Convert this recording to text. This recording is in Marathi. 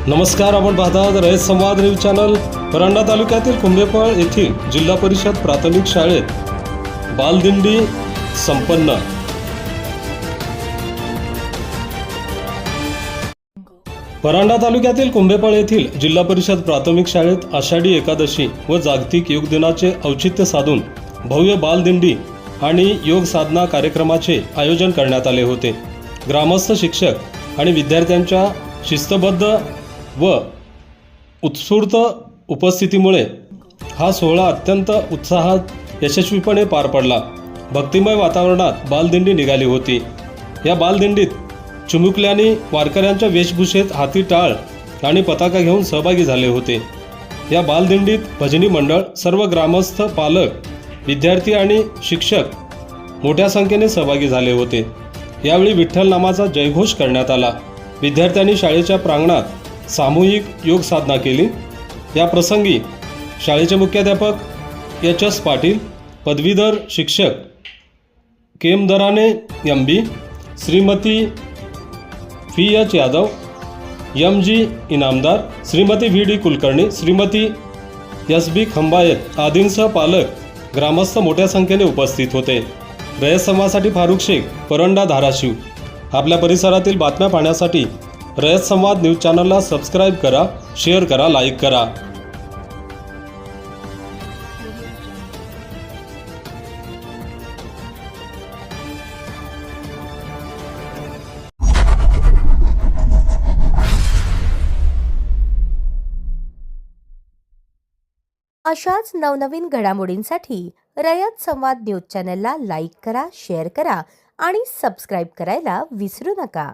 नमस्कार, आपण पाहतात रयत संवाद न्यूज चॅनल। परांडा तालुक्यातील कुंभेफळ येथील जिल्हा परिषद प्राथमिक शाळेत बालदिंडी संपन्न। परांडा तालुक्यातील कुंभेफळ येथील जिल्हा परिषद प्राथमिक शाळेत आषाढी एकादशी व जागतिक योग दिनाचे औचित्य साधून भव्य बालदिंडी आणि योग साधना कार्यक्रमाचे आयोजन करण्यात आले होते। ग्रामस्थ, शिक्षक आणि विद्यार्थ्यांच्या शिस्तबद्ध व उत्स्फूर्त उपस्थितीमुळे हा सोहळा अत्यंत उत्साहात यशस्वीपणे पार पडला। भक्तिमय वातावरणात बालदिंडी निघाली होती। या बालदिंडीत चिमुकल्यांनी वारकऱ्यांच्या वेशभूषेत हाती टाळ आणि पताका घेऊन सहभागी झाले होते। या बालदिंडीत भजनी मंडळ, सर्व ग्रामस्थ, पालक, विद्यार्थी आणि शिक्षक मोठ्या संख्येने सहभागी झाले होते। यावेळी विठ्ठल नामाचा जयघोष करण्यात आला। विद्यार्थ्यांनी शाळेच्या प्रांगणात सामूहिक योग साधना केली। या प्रसंगी शाळेचे मुख्याध्यापक एच.एस. पाटील, पदवीधर शिक्षक केम दराने एम.बी., श्रीमती फी.एच. Yadav, MG. Inamdar, Shrimati VD. Kulkarni, Shrimati SB. Khambayat आदींसह पालक, ग्रामस्थ मोठ्या संख्येने उपस्थित होते। रयत संवादसाठी फारुख शेख, परंडा, धाराशिव। आपल्या परिसरातील बातम्या पाहण्यासाठी रयत संवाद न्यूज चॅनलला सबस्क्राईब करा, शेअर करा, लाईक करा। अशाच नवनवीन घडामोडींसाठी रयत संवाद न्यूज चॅनलला लाईक करा, शेअर करा आणि सबस्क्राईब करायला विसरू नका।